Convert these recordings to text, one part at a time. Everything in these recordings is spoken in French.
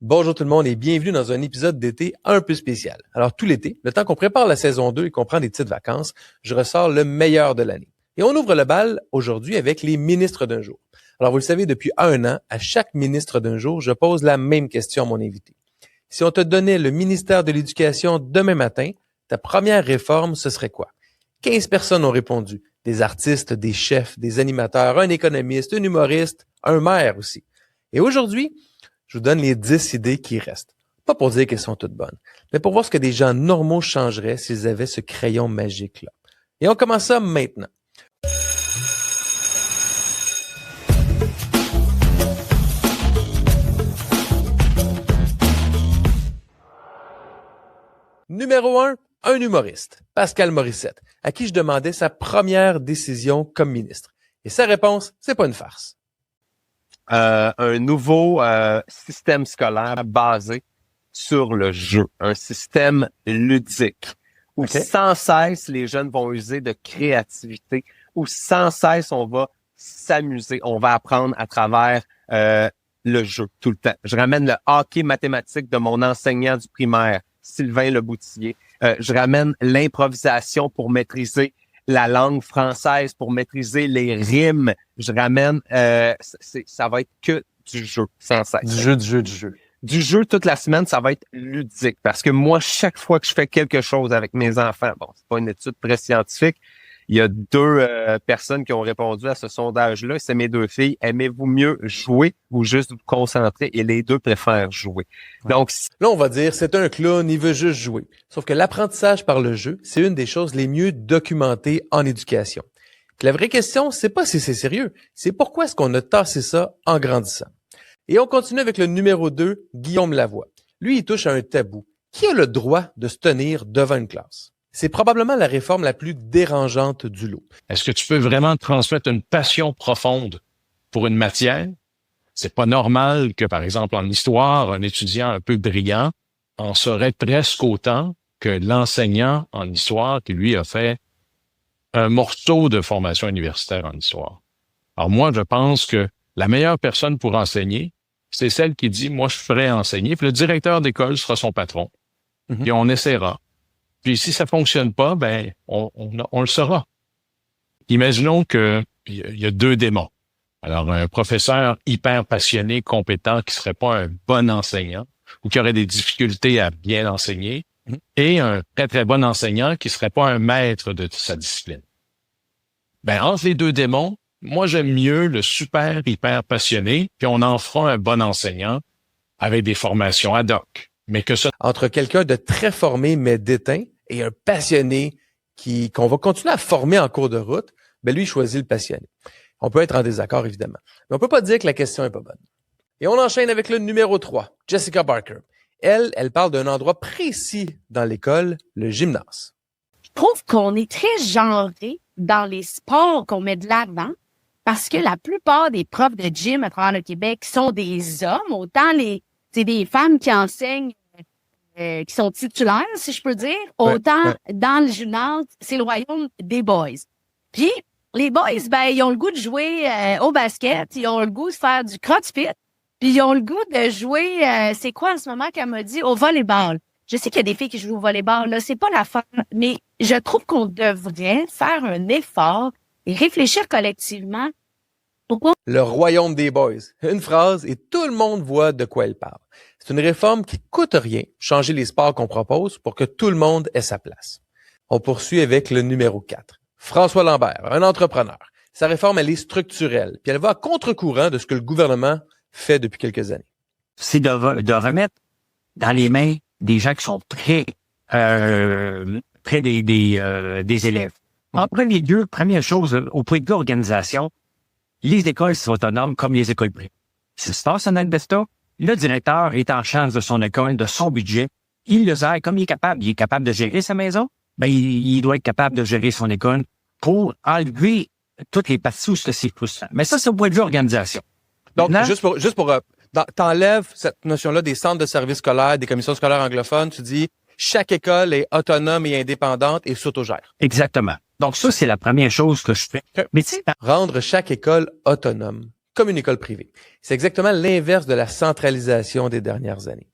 Bonjour tout le monde et bienvenue dans un épisode d'été un peu spécial. Alors tout l'été, le temps qu'on prépare la saison 2 et qu'on prend des petites vacances, je ressors le meilleur de l'année. Et on ouvre le bal aujourd'hui avec les ministres d'un jour. Alors vous le savez, depuis un an, à chaque ministre d'un jour, je pose la même question à mon invité. Si on te donnait le ministère de l'Éducation demain matin, ta première réforme, ce serait quoi? 15 personnes ont répondu. Des artistes, des chefs, des animateurs, un économiste, un humoriste, un maire aussi. Et aujourd'hui, je vous donne les 10 idées qui restent. Pas pour dire qu'elles sont toutes bonnes, mais pour voir ce que des gens normaux changeraient s'ils avaient ce crayon magique-là. Et on commence ça maintenant. Numéro 1, un humoriste, Pascal Morissette, à qui je demandais sa première décision comme ministre. Et sa réponse, c'est pas une farce. Un nouveau système scolaire basé sur le jeu, un système ludique où sans cesse les jeunes vont user de créativité, où sans cesse on va s'amuser, on va apprendre à travers le jeu tout le temps. Je ramène le hockey mathématique de mon enseignant du primaire, Sylvain Leboutillier. Je ramène l'improvisation pour maîtriser la langue française, pour maîtriser les rimes. Je ramène, ça va être que du jeu, sans cesse. Du jeu toute la semaine, ça va être ludique. Parce que moi, chaque fois que je fais quelque chose avec mes enfants, bon, c'est pas une étude très scientifique, il y a deux personnes qui ont répondu à ce sondage-là. C'est mes deux filles. Aimez-vous mieux jouer ou juste vous concentrer? Et les deux préfèrent jouer. Ouais. Donc, là, on va dire, c'est un clown, il veut juste jouer. Sauf que l'apprentissage par le jeu, c'est une des choses les mieux documentées en éducation. Puis la vraie question, c'est pas si c'est sérieux, c'est pourquoi est-ce qu'on a tassé ça en grandissant. Et on continue avec le numéro 2, Guillaume Lavoie. Lui, il touche à un tabou. Qui a le droit de se tenir devant une classe? C'est probablement la réforme la plus dérangeante du lot. Est-ce que tu peux vraiment transmettre une passion profonde pour une matière? C'est pas normal que, par exemple, en histoire, un étudiant un peu brillant en saurait presque autant que l'enseignant en histoire qui, lui, a fait un morceau de formation universitaire en histoire. Alors moi, je pense que la meilleure personne pour enseigner, c'est celle qui dit, moi, je ferai enseigner, puis le directeur d'école sera son patron. Puis on essaiera. Puis si ça fonctionne pas, ben on le saura. Imaginons que il y a deux démons. Alors un professeur hyper passionné, compétent, qui serait pas un bon enseignant ou qui aurait des difficultés à bien enseigner, et un très très bon enseignant qui serait pas un maître de sa discipline. Ben entre les deux démons, moi j'aime mieux le super hyper passionné, puis on en fera un bon enseignant avec des formations ad hoc. Mais que ça... Entre quelqu'un de très formé mais d'éteint et un passionné qu'on va continuer à former en cours de route, ben lui, il choisit le passionné. On peut être en désaccord, évidemment. Mais on peut pas dire que la question est pas bonne. Et on enchaîne avec le numéro 3, Jessica Barker. Elle parle d'un endroit précis dans l'école, le gymnase. Je trouve qu'on est très genré dans les sports qu'on met de l'avant parce que la plupart des profs de gym à travers le Québec sont des hommes, autant c'est des femmes qui enseignent, qui sont titulaires, si je peux dire. Autant dans le gymnase, c'est le royaume des boys. Puis, les boys, ben, ils ont le goût de jouer au basket, ils ont le goût de faire du crossfit, puis ils ont le goût de jouer, c'est quoi en ce moment qu'elle m'a dit, au volleyball. Je sais qu'il y a des filles qui jouent au volleyball, là, c'est pas la fin, mais je trouve qu'on devrait faire un effort et réfléchir collectivement. Pourquoi? Le royaume des boys. Une phrase et tout le monde voit de quoi elle parle. C'est une réforme qui coûte rien, changer les sports qu'on propose pour que tout le monde ait sa place. On poursuit avec le numéro 4. François Lambert, un entrepreneur. Sa réforme, elle est structurelle, puis elle va à contre-courant de ce que le gouvernement fait depuis quelques années. C'est de remettre dans les mains des gens qui sont près des élèves. En premier lieu, première chose, au point de vue organisation, les écoles sont autonomes comme les écoles privées. Si se passe en Alberta, le directeur est en charge de son école, de son budget. Il le gère comme il est capable de gérer sa maison. Ben, il doit être capable de gérer son école pour enlever toutes les parties où c'est frustrant. Mais ça, c'est au point de vue organisation. Donc, juste pour t'enlèves cette notion-là des centres de services scolaires, des commissions scolaires anglophones, tu dis chaque école est autonome et indépendante et s'autogère. Exactement. Donc ça, c'est la première chose que je fais. Mais tu sais, rendre chaque école autonome. comme une école privée. C'est exactement l'inverse de la centralisation des dernières années.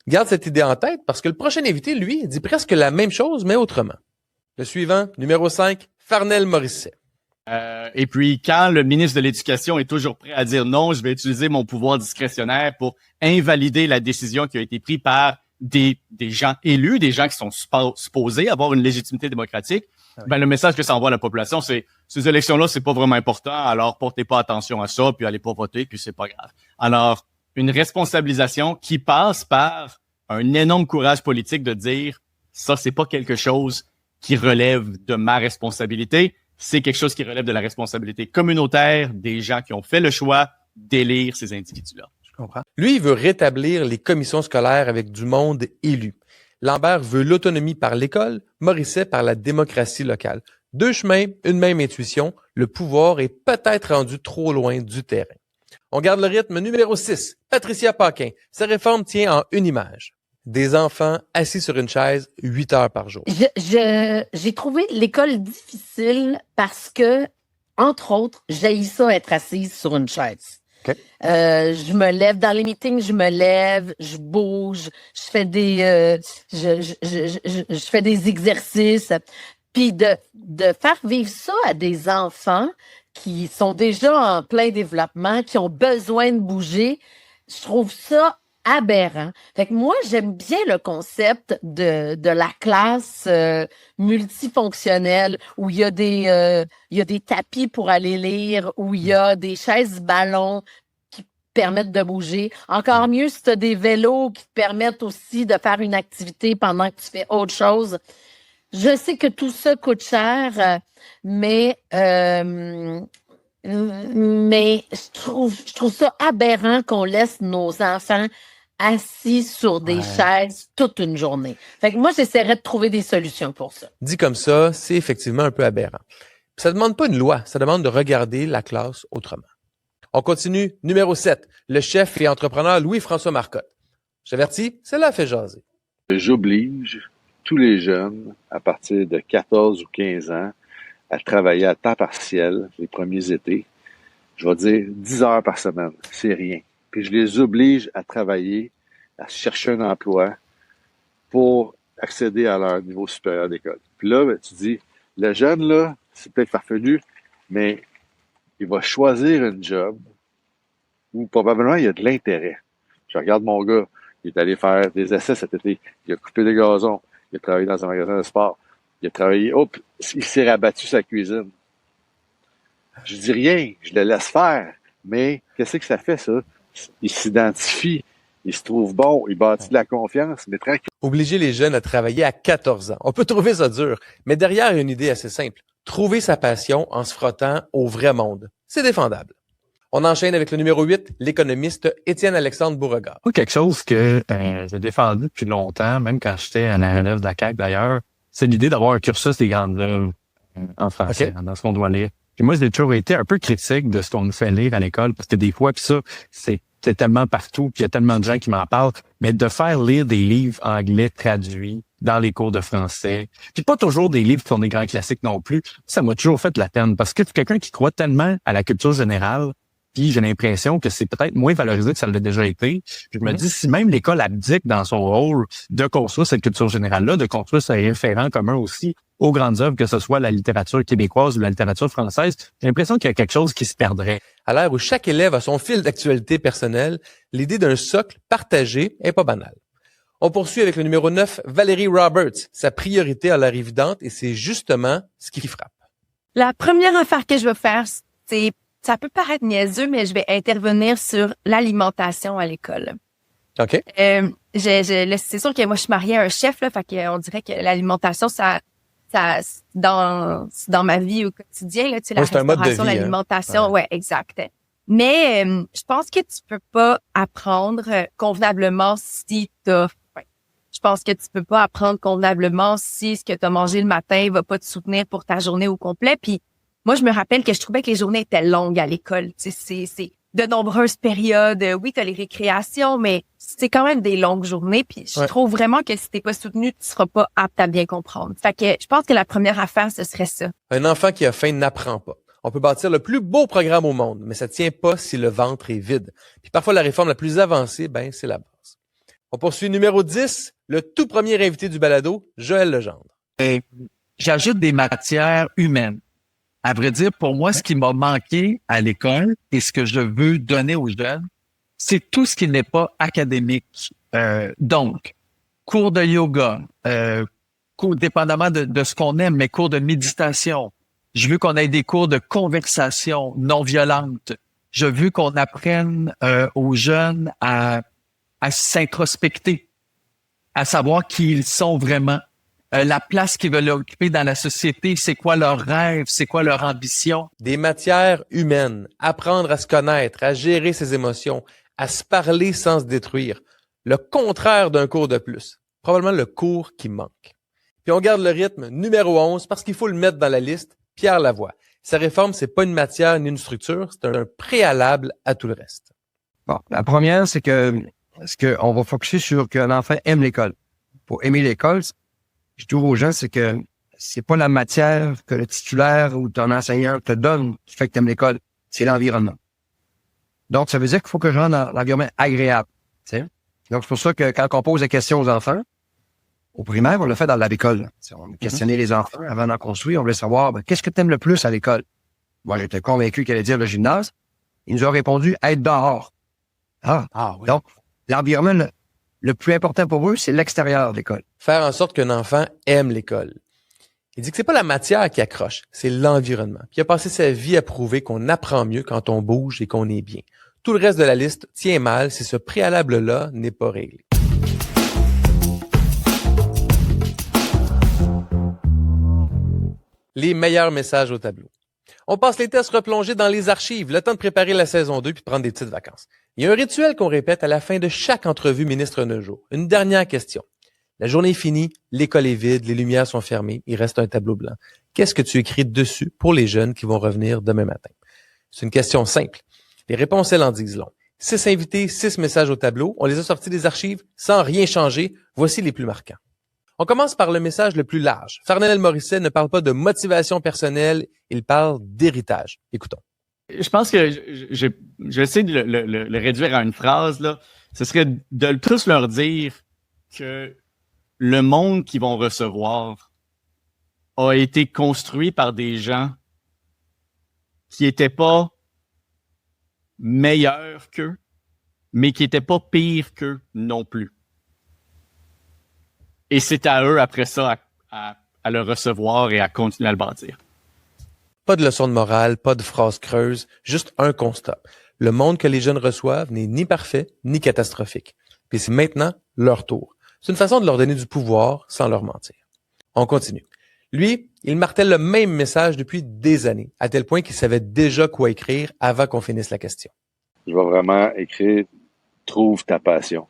Garde cette idée en tête parce que le prochain invité, lui, dit presque la même chose, mais autrement. Le suivant, numéro 5, Farnell Morisset. Et puis, quand le ministre de l'Éducation est toujours prêt à dire non, je vais utiliser mon pouvoir discrétionnaire pour invalider la décision qui a été prise par des gens élus, des gens qui sont supposés avoir une légitimité démocratique, ben, le message que ça envoie à la population, c'est ces élections-là, c'est pas vraiment important, alors portez pas attention à ça, puis allez pas voter, puis c'est pas grave. Alors, une responsabilisation qui passe par un énorme courage politique de dire ça, c'est pas quelque chose qui relève de ma responsabilité, c'est quelque chose qui relève de la responsabilité communautaire des gens qui ont fait le choix d'élire ces individus-là. Je comprends. Lui, il veut rétablir les commissions scolaires avec du monde élu. Lambert veut l'autonomie par l'école, Morisset par la démocratie locale. Deux chemins, une même intuition, le pouvoir est peut-être rendu trop loin du terrain. On garde le rythme. Numéro 6, Patricia Paquin. Sa réforme tient en une image. Des enfants assis sur une chaise 8 heures par jour. J'ai trouvé l'école difficile parce que, entre autres, j'haïs ça être assise sur une chaise. Okay. Je me lève dans les meetings, je me lève, je bouge, je fais des je fais des exercices. Puis de faire vivre ça à des enfants qui sont déjà en plein développement, qui ont besoin de bouger, je trouve ça aberrant. Fait que moi, j'aime bien le concept de la classe multifonctionnelle où il y a des tapis pour aller lire, où il y a des chaises ballons qui permettent de bouger. Encore mieux si tu as des vélos qui te permettent aussi de faire une activité pendant que tu fais autre chose. Je sais que tout ça coûte cher, mais je trouve ça aberrant qu'on laisse nos enfants assis sur des chaises toute une journée. Fait que moi, j'essaierais de trouver des solutions pour ça. Dit comme ça, c'est effectivement un peu aberrant. Puis ça demande pas une loi, ça demande de regarder la classe autrement. On continue. Numéro 7, le chef et entrepreneur Louis-François Marcotte. J'avertis, celle-là fait jaser. J'oblige tous les jeunes à partir de 14 ou 15 ans à travailler à temps partiel les premiers étés. Je vais dire 10 heures par semaine, c'est rien. Puis je les oblige à travailler, à chercher un emploi pour accéder à leur niveau supérieur d'école. Puis là, ben, tu dis, le jeune, là, c'est peut-être farfelu, mais il va choisir une job où probablement il y a de l'intérêt. Je regarde mon gars, il est allé faire des essais cet été, il a coupé des gazons, il a travaillé dans un magasin de sport, il a travaillé, il s'est rabattu sa cuisine. Je dis rien, je le laisse faire, mais qu'est-ce que ça fait, ça? Il s'identifie, il se trouve bon, il bâtit de la confiance, mais tranquille. Obliger les jeunes à travailler à 14 ans. On peut trouver ça dur, mais derrière, il y a une idée assez simple. Trouver sa passion en se frottant au vrai monde. C'est défendable. On enchaîne avec le numéro 8, l'économiste Étienne-Alexandre Beauregard. Quelque chose que j'ai défendu depuis longtemps, même quand j'étais à la relève de la CAQ d'ailleurs, c'est l'idée d'avoir un cursus des grandes œuvres en français, dans ce qu'on doit lire. Puis moi, j'ai toujours été un peu critique de ce qu'on nous fait lire à l'école, parce que des fois, puis ça, c'est tellement partout, puis il y a tellement de gens qui m'en parlent, mais de faire lire des livres anglais traduits dans les cours de français, puis pas toujours des livres qui sont des grands classiques non plus, ça m'a toujours fait de la peine, parce que c'est quelqu'un qui croit tellement à la culture générale, puis j'ai l'impression que c'est peut-être moins valorisé que ça l'a déjà été. Puis je me dis, si même l'école abdique dans son rôle de construire cette culture générale-là, de construire ses référents communs aussi aux grandes œuvres, que ce soit la littérature québécoise ou la littérature française, j'ai l'impression qu'il y a quelque chose qui se perdrait. À l'ère où chaque élève a son fil d'actualité personnelle, l'idée d'un socle partagé est pas banale. On poursuit avec le numéro 9, Valérie Roberts. Sa priorité a l'air évidente et c'est justement ce qui frappe. La première affaire que je vais faire, c'est, ça peut paraître niaiseux, mais je vais intervenir sur l'alimentation à l'école. OK. C'est sûr que moi, je suis mariée à un chef, là, fait qu'on dirait que l'alimentation, ça dans ma vie au quotidien, là, tu sais, la c'est un mode de restauration, vie, l'alimentation, ouais, exact. Mais je pense que tu peux pas apprendre convenablement si t'as faim. Je pense que tu peux pas apprendre convenablement si ce que tu as mangé le matin va pas te soutenir pour ta journée au complet. Puis moi, je me rappelle que je trouvais que les journées étaient longues à l'école. Tu sais, c'est de nombreuses périodes. Oui, tu as les récréations, mais c'est quand même des longues journées. Puis je trouve vraiment que si t'es pas soutenu, tu seras pas apte à bien comprendre. Fait que je pense que la première affaire, ce serait ça. Un enfant qui a faim n'apprend pas. On peut bâtir le plus beau programme au monde, mais ça tient pas si le ventre est vide. Puis parfois, la réforme la plus avancée, c'est la base. On poursuit numéro 10, le tout premier invité du balado, Joël Legendre. J'ajoute des matières humaines. À vrai dire, pour moi, ce qui m'a manqué à l'école et ce que je veux donner aux jeunes, c'est tout ce qui n'est pas académique. Donc, cours de yoga, cours dépendamment de ce qu'on aime, mais cours de méditation. Je veux qu'on ait des cours de conversation non violente. Je veux qu'on apprenne aux jeunes à s'introspecter, à savoir qui ils sont vraiment, la place qu'ils veulent occuper dans la société, c'est quoi leur rêve, c'est quoi leur ambition. Des matières humaines, apprendre à se connaître, à gérer ses émotions, à se parler sans se détruire. Le contraire d'un cours de plus. Probablement le cours qui manque. Puis on garde le rythme numéro 11 parce qu'il faut le mettre dans la liste, Pierre Lavoie. Sa réforme, c'est pas une matière ni une structure, c'est un préalable à tout le reste. Bon, la première, c'est que on va focuser sur qu'un enfant aime l'école. Pour aimer l'école, je dis aux gens, c'est que c'est pas la matière que le titulaire ou ton enseignant te donne qui fait que tu aimes l'école, c'est l'environnement. Donc, ça veut dire qu'il faut que je rende l'environnement agréable. T'sais? Donc, c'est pour ça que quand on pose des questions aux enfants, au primaire, on le fait dans l'école. On questionnait les enfants avant d'en construire. On voulait savoir, qu'est-ce que tu aimes le plus à l'école? Moi, j'étais convaincu qu'elle allait dire le gymnase. Il nous a répondu, être dehors. Oui. Donc, l'environnement le plus important pour eux, c'est l'extérieur de l'école. Faire en sorte qu'un enfant aime l'école. Il dit que c'est pas la matière qui accroche, c'est l'environnement. Puis il a passé sa vie à prouver qu'on apprend mieux quand on bouge et qu'on est bien. Tout le reste de la liste tient mal si ce préalable-là n'est pas réglé. Les meilleurs messages au tableau. On passe l'été à se replonger dans les archives, le temps de préparer la saison 2 puis de prendre des petites vacances. Il y a un rituel qu'on répète à la fin de chaque entrevue ministre d'un jour. Une dernière question. La journée est finie, l'école est vide, les lumières sont fermées, il reste un tableau blanc. Qu'est-ce que tu écris dessus pour les jeunes qui vont revenir demain matin? C'est une question simple. Les réponses, elles en disent long. 6 invités, 6 messages au tableau. On les a sortis des archives sans rien changer. Voici les plus marquants. On commence par le message le plus large. Farnell Morisset ne parle pas de motivation personnelle, il parle d'héritage. Écoutons. Je pense que je vais essayer de le réduire à une phrase, là. Ce serait de tous leur dire que le monde qu'ils vont recevoir a été construit par des gens qui n'étaient pas meilleurs qu'eux, mais qui n'étaient pas pires qu'eux non plus. Et c'est à eux, après ça, à le recevoir et à continuer à le bâtir. Pas de leçon de morale, pas de phrase creuse, juste un constat. Le monde que les jeunes reçoivent n'est ni parfait, ni catastrophique. Puis c'est maintenant leur tour. C'est une façon de leur donner du pouvoir sans leur mentir. On continue. Lui, il martèle le même message depuis des années, à tel point qu'il savait déjà quoi écrire avant qu'on finisse la question. Je vais vraiment écrire « Trouve ta passion ».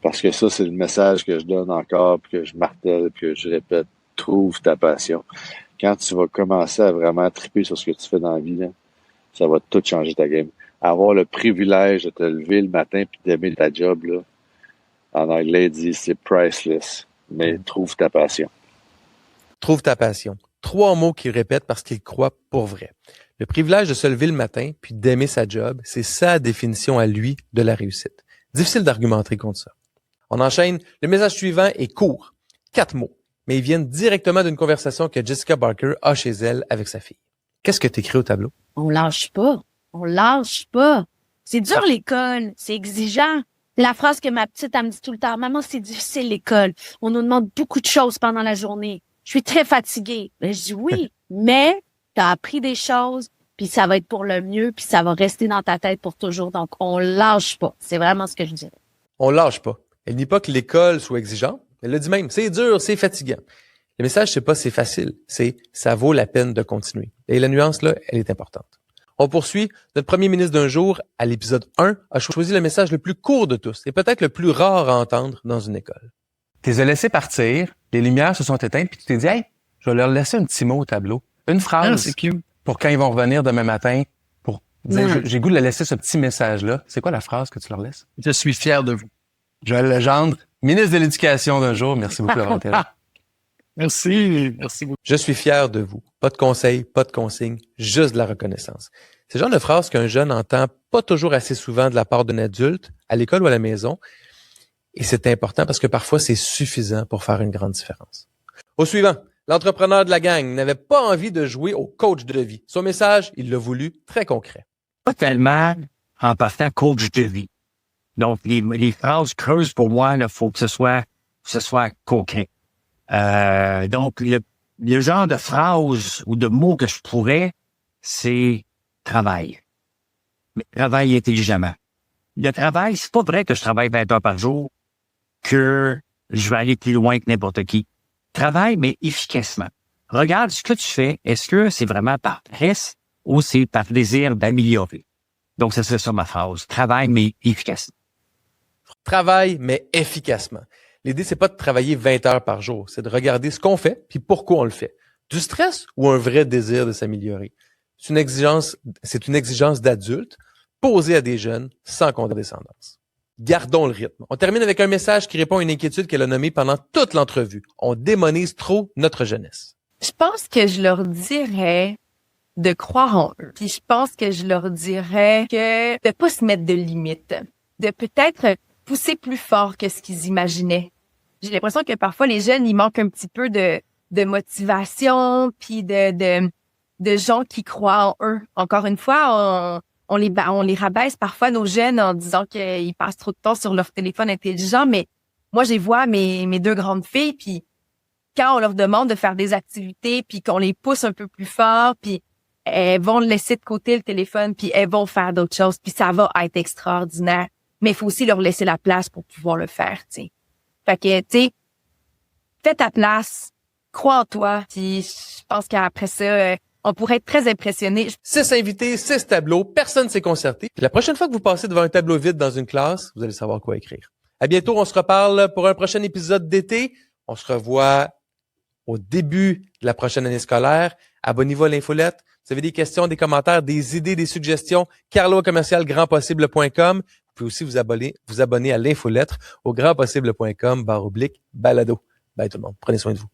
Parce que ça, c'est le message que je donne encore, puis que je martèle, puis que je répète « Trouve ta passion ». Quand tu vas commencer à vraiment triper sur ce que tu fais dans la vie, là, ça va tout changer ta game. Avoir le privilège de te lever le matin puis d'aimer ta job, là, en anglais, il dit c'est priceless, mais trouve ta passion. Trouve ta passion. 3 mots qu'il répète parce qu'il croit pour vrai. Le privilège de se lever le matin puis d'aimer sa job, c'est sa définition à lui de la réussite. Difficile d'argumenter contre ça. On enchaîne. Le message suivant est court. 4 mots. Mais ils viennent directement d'une conversation que Jessica Barker a chez elle avec sa fille. Qu'est-ce que tu écris au tableau? On lâche pas. On lâche pas. C'est dur l'école. C'est exigeant. La phrase que ma petite, elle me dit tout le temps, « Maman, c'est difficile l'école. On nous demande beaucoup de choses pendant la journée. Je suis très fatiguée. » Ben, je dis oui, mais t'as appris des choses, puis ça va être pour le mieux, puis ça va rester dans ta tête pour toujours. Donc, on lâche pas. C'est vraiment ce que je dirais. On lâche pas. Elle nie pas que l'école soit exigeante. Elle le dit même, c'est dur, c'est fatigant. Le message, c'est pas c'est facile, c'est ça vaut la peine de continuer. Et la nuance, là, elle est importante. On poursuit. Notre premier ministre d'un jour, à l'épisode 1, a choisi le message le plus court de tous et peut-être le plus rare à entendre dans une école. Tu les as laissés partir, les lumières se sont éteintes, puis tu t'es dit, hey, je vais leur laisser un petit mot au tableau. Une phrase c'est cute. pour quand ils vont revenir demain matin, pour dire, j'ai goût de leur laisser ce petit message-là. C'est quoi la phrase que tu leur laisses? Je suis fier de vous. Joël Legendre, ministre de l'Éducation d'un jour. Merci beaucoup d'avoir été là. Merci. Merci beaucoup. Je suis fier de vous. Pas de conseils, pas de consignes, juste de la reconnaissance. C'est le genre de phrase qu'un jeune entend pas toujours assez souvent de la part d'un adulte, à l'école ou à la maison. Et c'est important parce que parfois, c'est suffisant pour faire une grande différence. Au suivant, l'entrepreneur de la gang n'avait pas envie de jouer au coach de vie. Son message, il l'a voulu très concret. Pas tellement en partant coach de vie. Donc, les phrases creuses pour moi, il faut que ce soit concret. Donc, le genre de phrase ou de mots que je pourrais, c'est travail. Mais travail intelligemment. Le travail, c'est pas vrai que je travaille 20 heures par jour, que je vais aller plus loin que n'importe qui. Travaille, mais efficacement. Regarde ce que tu fais. Est-ce que c'est vraiment par paresse ou c'est par désir d'améliorer? Donc, ça serait ça ma phrase. Travaille, mais efficacement. Travail, mais efficacement. L'idée, c'est pas de travailler 20 heures par jour. C'est de regarder ce qu'on fait puis pourquoi on le fait. Du stress ou un vrai désir de s'améliorer? C'est une exigence d'adulte posée à des jeunes sans condescendance. Gardons le rythme. On termine avec un message qui répond à une inquiétude qu'elle a nommée pendant toute l'entrevue. On démonise trop notre jeunesse. Je pense que je leur dirais de croire en eux. Puis je pense que je leur dirais que de pas se mettre de limites, de peut-être pousser plus fort que ce qu'ils imaginaient. J'ai l'impression que parfois les jeunes, ils manquent un petit peu de motivation, puis de gens qui croient en eux. Encore une fois, on les rabaisse parfois, nos jeunes, en disant qu'ils passent trop de temps sur leur téléphone intelligent, mais moi, je vois mes deux grandes filles, puis quand on leur demande de faire des activités, puis qu'on les pousse un peu plus fort, puis elles vont laisser de côté le téléphone, puis elles vont faire d'autres choses, puis ça va être extraordinaire. Mais il faut aussi leur laisser la place pour pouvoir le faire, tu sais. Fait que, tu sais, fais ta place, crois en toi, puis je pense qu'après ça, on pourrait être très impressionné. 6 invités, 6 tableaux, personne s'est concerté. Puis la prochaine fois que vous passez devant un tableau vide dans une classe, vous allez savoir quoi écrire. À bientôt, on se reparle pour un prochain épisode d'été. On se revoit au début de la prochaine année scolaire. Abonnez-vous à l'infolette. Vous avez des questions, des commentaires, des idées, des suggestions, carlo@grandpossible.com. Vous pouvez aussi vous abonner à l'infolettre au grandpossible.com/balado. Bye tout le monde. Prenez soin de vous.